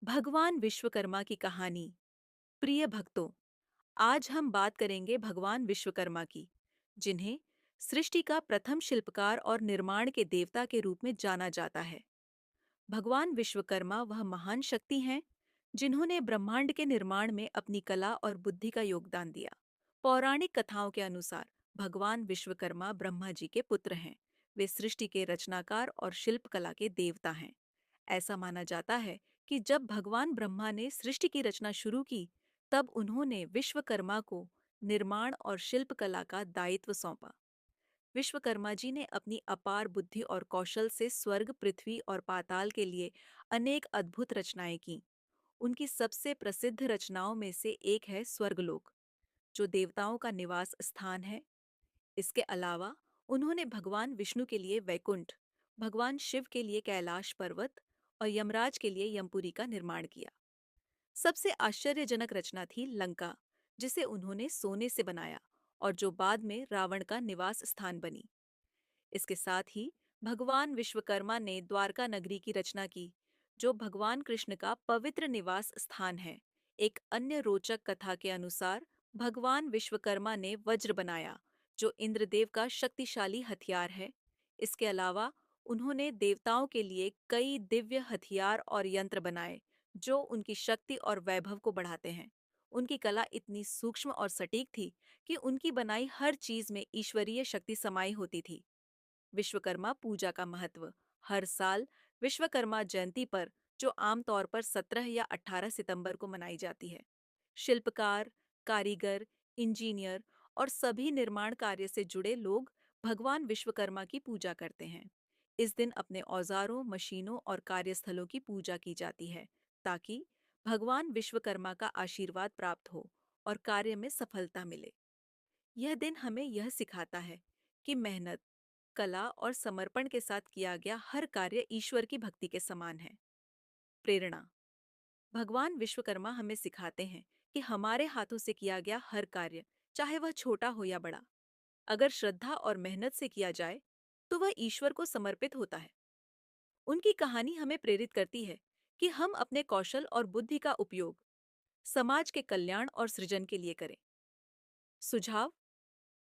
भगवान विश्वकर्मा की कहानी। प्रिय भक्तों, आज हम बात करेंगे भगवान विश्वकर्मा की, जिन्हें सृष्टि का प्रथम शिल्पकार और निर्माण के देवता के रूप में जाना जाता है। भगवान विश्वकर्मा वह महान शक्ति हैं जिन्होंने ब्रह्मांड के निर्माण में अपनी कला और बुद्धि का योगदान दिया। पौराणिक कथाओं के अनुसार भगवान विश्वकर्मा ब्रह्मा जी के पुत्र हैं। वे सृष्टि के रचनाकार और शिल्पकला के देवता हैं। ऐसा माना जाता है कि जब भगवान ब्रह्मा ने सृष्टि की रचना शुरू की, तब उन्होंने विश्वकर्मा को निर्माण और शिल्पकला का दायित्व सौंपा। विश्वकर्मा जी ने अपनी अपार बुद्धि और कौशल से स्वर्ग, पृथ्वी और पाताल के लिए अनेक अद्भुत रचनाएं की। उनकी सबसे प्रसिद्ध रचनाओं में से एक है स्वर्गलोक, जो देवताओं का निवास स्थान है। इसके अलावा उन्होंने भगवान विष्णु के लिए वैकुंठ, भगवान शिव के लिए कैलाश पर्वत और यमराज के लिए यमपुरी का निर्माण किया। सबसे आश्चर्यजनक रचना थी लंका, जिसे उन्होंने सोने से बनाया और जो बाद में रावण का निवास स्थान बनी। इसके साथ ही भगवान विश्वकर्मा ने द्वारका नगरी की रचना की, जो भगवान कृष्ण का पवित्र निवास स्थान है। एक अन्य रोचक कथा के अनुसार भगवान विश्वकर्मा ने वज्र बनाया, जो इंद्रदेव का शक्तिशाली हथियार है। इसके अलावा उन्होंने देवताओं के लिए कई दिव्य हथियार और यंत्र बनाए, जो उनकी शक्ति और वैभव को बढ़ाते हैं। उनकी कला इतनी सूक्ष्म और सटीक थी कि उनकी बनाई हर चीज में ईश्वरीय शक्ति समाई होती थी। विश्वकर्मा पूजा का महत्व। हर साल विश्वकर्मा जयंती पर, जो आमतौर पर 17 या 18 सितंबर को मनाई जाती है, शिल्पकार, कारीगर, इंजीनियर और सभी निर्माण कार्य से जुड़े लोग भगवान विश्वकर्मा की पूजा करते हैं। इस दिन अपने औजारों, मशीनों और कार्यस्थलों की पूजा की जाती है, ताकि भगवान विश्वकर्मा का आशीर्वाद प्राप्त हो और कार्य में सफलता मिले। यह दिन हमें यह सिखाता है कि मेहनत, कला और समर्पण के साथ किया गया हर कार्य ईश्वर की भक्ति के समान है। प्रेरणा। भगवान विश्वकर्मा हमें सिखाते हैं कि हमारे हाथों से किया गया हर कार्य, चाहे वह छोटा हो या बड़ा, अगर श्रद्धा और मेहनत से किया जाए, तो वह ईश्वर को समर्पित होता है। उनकी कहानी हमें प्रेरित करती है कि हम अपने कौशल और बुद्धि का उपयोग समाज के कल्याण और सृजन के लिए करें। सुझाव।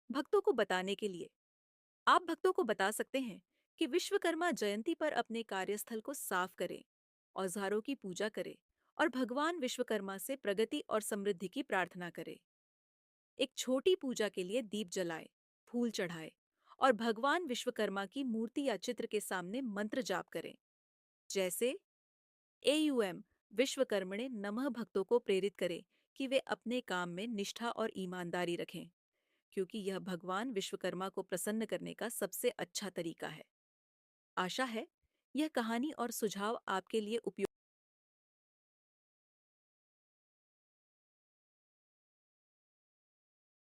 भक्तों को बताने के लिए आप भक्तों को बता सकते हैं कि विश्वकर्मा जयंती पर अपने कार्यस्थल को साफ करें, औजारों की पूजा करें और भगवान विश्वकर्मा से प्रगति और समृद्धि की प्रार्थना करें। एक छोटी पूजा के लिए दीप जलाएं, फूल चढ़ाएं और भगवान विश्वकर्मा की मूर्ति या चित्र के सामने मंत्र जाप करें, जैसे एयूएम विश्वकर्मणे नमः। भक्तों को प्रेरित करें कि वे अपने काम में निष्ठा और ईमानदारी रखें, क्योंकि यह भगवान विश्वकर्मा को प्रसन्न करने का सबसे अच्छा तरीका है। आशा है यह कहानी और सुझाव आपके लिए उपयोगी